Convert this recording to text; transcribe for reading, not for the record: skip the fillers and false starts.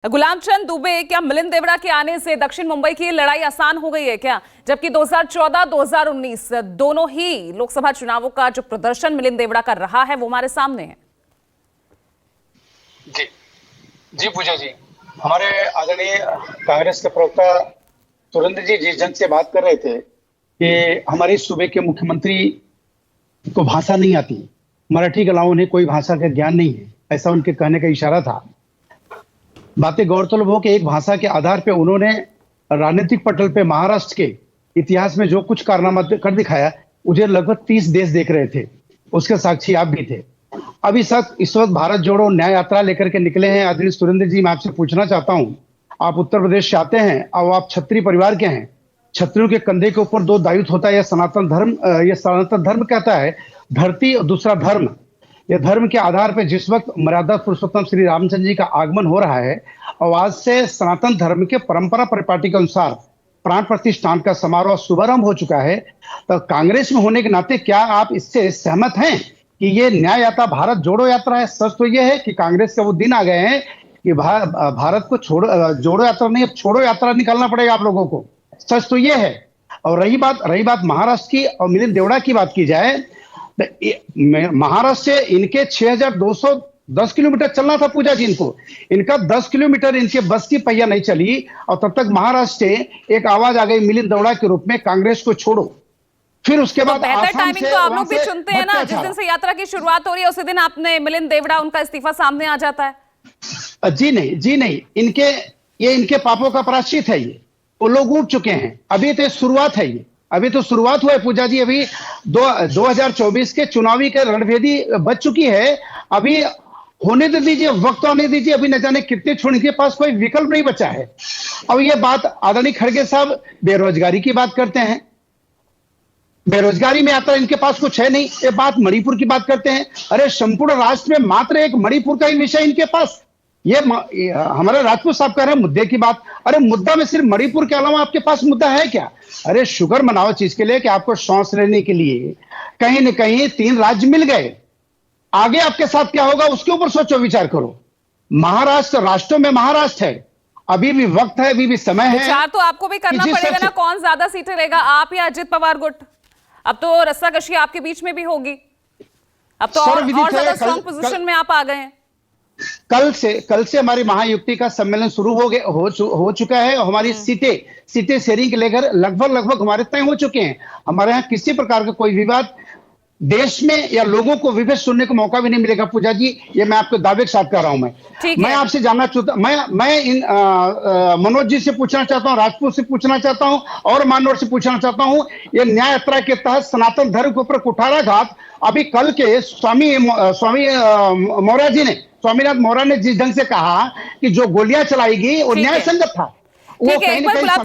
गुलाबचंद दुबे, क्या मिलिंद देवड़ा के आने से दक्षिण मुंबई की लड़ाई आसान हो गई है क्या? जबकि 2014-2019 दोनों ही लोकसभा चुनावों का जो प्रदर्शन मिलिंद देवड़ा का रहा है वो हमारे सामने है। जी जी पूजा जी, हमारे आदरणीय कांग्रेस के प्रवक्ता सुरेंद्र जी जिस ढंग से बात कर रहे थे कि हमारे सूबे के मुख्यमंत्री को भाषा नहीं आती, मराठी के अलावा उन्हें कोई भाषा का ज्ञान नहीं है, ऐसा उनके कहने का इशारा था। बातें गौरतलब हो कि एक भाषा के आधार पर उन्होंने राजनीतिक पटल पे महाराष्ट्र के इतिहास में जो कुछ कारनामा कर दिखाया, मुझे लगभग 30 देश देख रहे थे, उसके साक्षी आप भी थे। अभी इस वक्त भारत जोड़ो न्याय यात्रा लेकर के निकले हैं। आदरणीय सुरेंद्र जी, मैं आपसे पूछना चाहता हूं, आप उत्तर प्रदेश से आते हैं और आप क्षत्रिय परिवार के हैं। क्षत्रियों के कंधे के ऊपर दो दायित्व होता है। यह सनातन धर्म कहता है धरती और दूसरा धर्म। यह धर्म के आधार पर जिस वक्त मर्यादा पुरुषोत्तम श्री रामचंद्र जी का आगमन हो रहा है और आज से सनातन धर्म के परंपरा परिपाटी के अनुसार प्राण प्रतिष्ठान का समारोह शुभारंभ हो चुका है, तो कांग्रेस में होने के नाते क्या आप इससे सहमत हैं कि ये न्याय यात्रा भारत जोड़ो यात्रा है? सच तो ये है कि कांग्रेस के वो दिन आ गए हैं कि भारत को जोड़ो यात्रा नहीं, अब छोड़ो यात्रा निकालना पड़ेगा आप लोगों को। सच तो ये है। और रही बात महाराष्ट्र की और मिलिंद देवड़ा की बात की जाए तो महाराष्ट्र से इनके 6210 किलोमीटर चलना था पूजा जी इनको। इनका 10 किलोमीटर इनके बस की पहिया नहीं चली और तब तक महाराष्ट्र से एक आवाज आ गई मिलिंद देवड़ा के रूप में, कांग्रेस को छोड़ो। फिर उसके बाद बेहतर टाइमिंग तो आप लोग भी चुनते हैं ना। जिस दिन से यात्रा की शुरुआत हो रही है उसी दिन आपने मिलिंद देवड़ा, उनका इस्तीफा सामने आ जाता है। जी नहीं, इनके पापों का प्रायश्चित है। ये वो लोग उठ चुके हैं। अभी तो शुरुआत है, ये अभी तो शुरुआत हुआ है पूजा जी। अभी 2024 के चुनावी के रणभेदी बच चुकी है। अभी होने तो दीजिए, वक्त आने दीजिए। अभी न जाने कितने छोड़ के पास कोई विकल्प नहीं बचा है। अब ये बात आदरणीय खड़गे साहब बेरोजगारी की बात करते हैं, बेरोजगारी में आता इनके पास कुछ है नहीं। ये बात मणिपुर की बात करते हैं। अरे संपूर्ण राष्ट्र में मात्र एक मणिपुर का ही विषय इनके पास। ये हमारे राजपूत साहब कह रहे हैं मुद्दे की बात। अरे मुद्दा में सिर्फ मणिपुर के अलावा आपके पास मुद्दा है क्या? अरे शुगर मनाओ चीज के लिए कि आपको सांस लेने के लिए कहीं न कहीं 3 राज्य मिल गए। आगे आपके साथ क्या होगा उसके ऊपर सोचो, विचार करो। महाराष्ट्र राष्ट्रों में महाराष्ट्र है, अभी भी वक्त है, अभी भी समय है। विचार तो आपको भी करना पड़ेगा ना, कौन ज्यादा सीटें लेगा, आप या अजित पवार गुट? अब तो रस्साकशी आपके बीच में भी होगी। अब तो और ज्यादा स्ट्रॉन्ग पोजीशन में आप आ गए हैं। कल से हमारी महायुक्ति का सम्मेलन शुरू हो चुका है और हमारी सीटें शेयरिंग के लेकर लगभग हमारे तय हो चुके हैं। हमारे यहाँ किसी प्रकार का कोई विवाद देश में या लोगों को विभेद सुनने का मौका भी नहीं मिलेगा पूजा जी। ये मैं आपको दावे के साथ कर रहा हूं। मैं आपसे जानना चाहता, मैं इन मनोज जी से पूछना चाहता हूं, राजपूत से पूछना चाहता हूं और मानवर से पूछना चाहता हूं, ये न्याय यात्रा के तहत सनातन धर्म के ऊपर कुठाराघात अभी कल के स्वामीनाथ मौर्य ने जिस ढंग से कहा कि जो गोलियां चलाई गई वो न्याय संगत था, वो कहीं ना कहीं